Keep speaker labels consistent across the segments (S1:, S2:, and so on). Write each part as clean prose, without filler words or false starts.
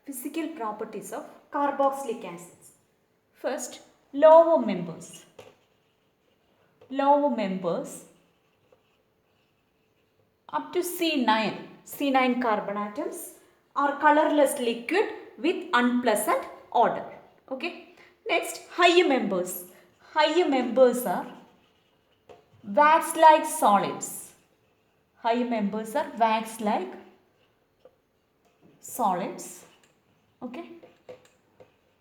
S1: Physical properties of carboxylic acids. First, lower members. Lower members up to C9 carbon atoms are colorless liquid with unpleasant odor. Okay. Next, higher members. Higher members are wax-like solids. Higher members are wax-like solids. Okay.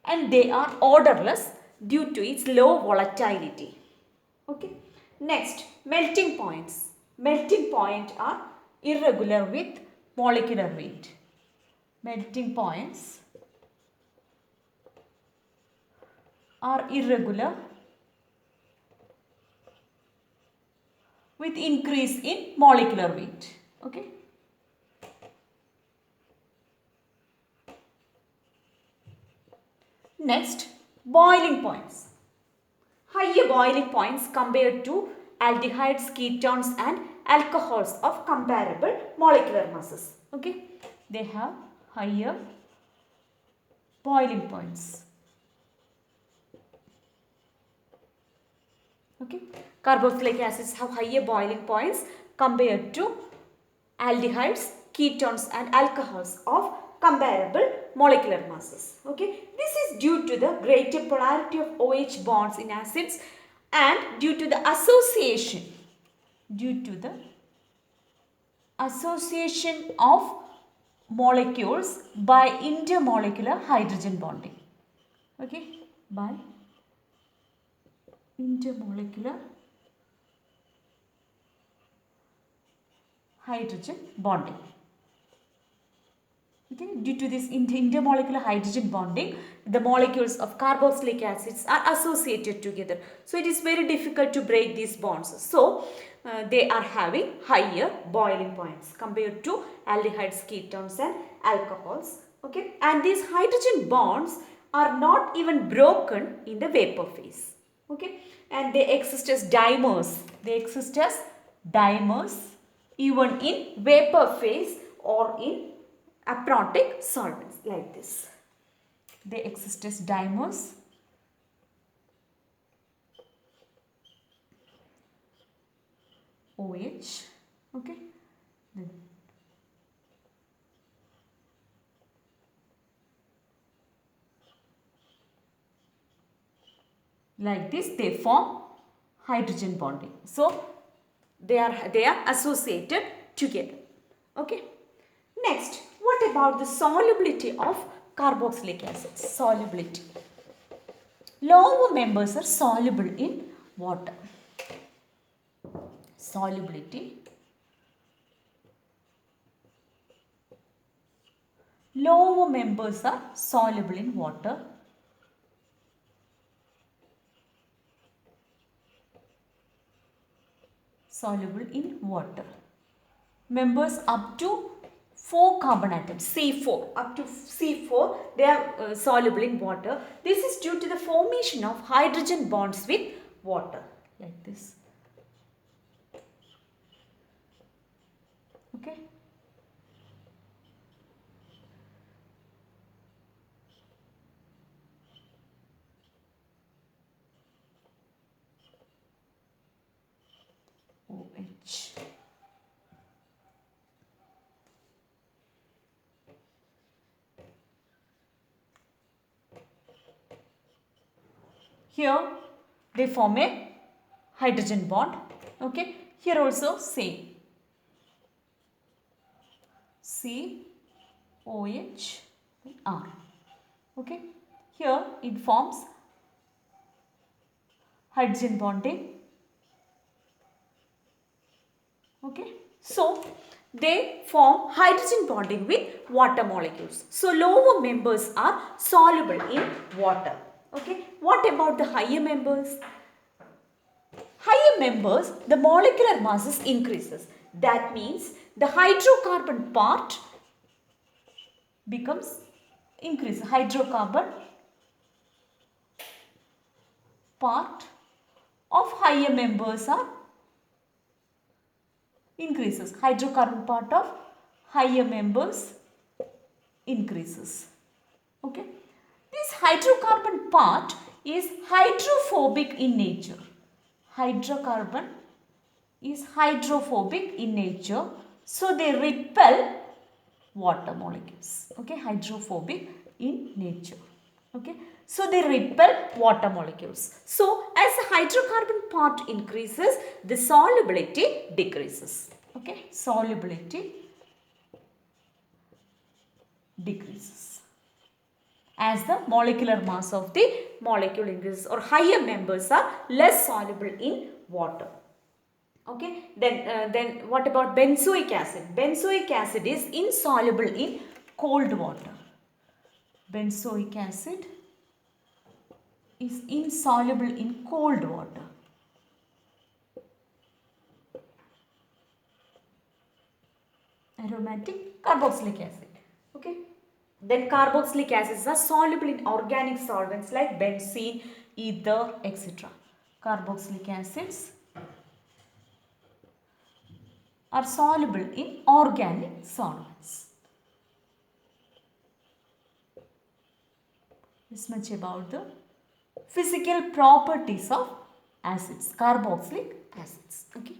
S1: And they are odorless due to its low volatility. Okay. Next, melting points. Melting point are irregular with molecular weight. Melting points are irregular with increase in molecular weight. Okay. Next, boiling points. Higher boiling points compared to aldehydes, ketones and alcohols of comparable molecular masses. Okay. They have higher boiling points. Okay. Carboxylic acids have higher boiling points compared to aldehydes, ketones and alcohols of comparable molecular masses. Okay. This is due to the greater polarity of OH bonds in acids and due to the association of molecules by intermolecular hydrogen bonding. Okay. By intermolecular hydrogen bonding. Okay. Due to this intermolecular hydrogen bonding, the molecules of carboxylic acids are associated together. So it is very difficult to break these bonds. So they are having higher boiling points compared to aldehydes, ketones and alcohols. Okay. And these hydrogen bonds are not even broken in the vapor phase. Okay. And they exist as dimers. They exist as dimers even in vapor phase or in aprotic solvents like this. They exist as dimers OH. Okay. Like this they form hydrogen bonding. So they are associated together. Okay. Next, what about the solubility of carboxylic acids? Solubility. Lower members are soluble in water. Solubility. Lower members are soluble in water. Soluble in water. Members up to 4 carbon atoms, C4, up to C4, they are soluble in water. This is due to the formation of hydrogen bonds with water, like this. Okay. OH. Here they form a hydrogen bond. Okay. Here also same. COH R. Okay. Here it forms hydrogen bonding. Okay. So they form hydrogen bonding with water molecules. So lower members are soluble in water. Okay. What about the higher members? Higher members, the molecular masses increases. That means the hydrocarbon part becomes increase. Hydrocarbon part of higher members are increases. Hydrocarbon part of higher members increases. Okay. This hydrocarbon part is hydrophobic in nature. Hydrocarbon is hydrophobic in nature. So they repel water molecules. Okay, hydrophobic in nature. Okay, so they repel water molecules. So as the hydrocarbon part increases, the solubility decreases. Okay, solubility decreases as the molecular mass of the molecule increases, or higher members are less soluble in water. Okay, then what about benzoic acid? Benzoic acid is insoluble in cold water. Benzoic acid is insoluble in cold water. Aromatic carboxylic acid. Okay. Then carboxylic acids are soluble in organic solvents like benzene, ether, etc. Carboxylic acids are soluble in organic solvents. This much about the physical properties of acids, carboxylic acids. Okay.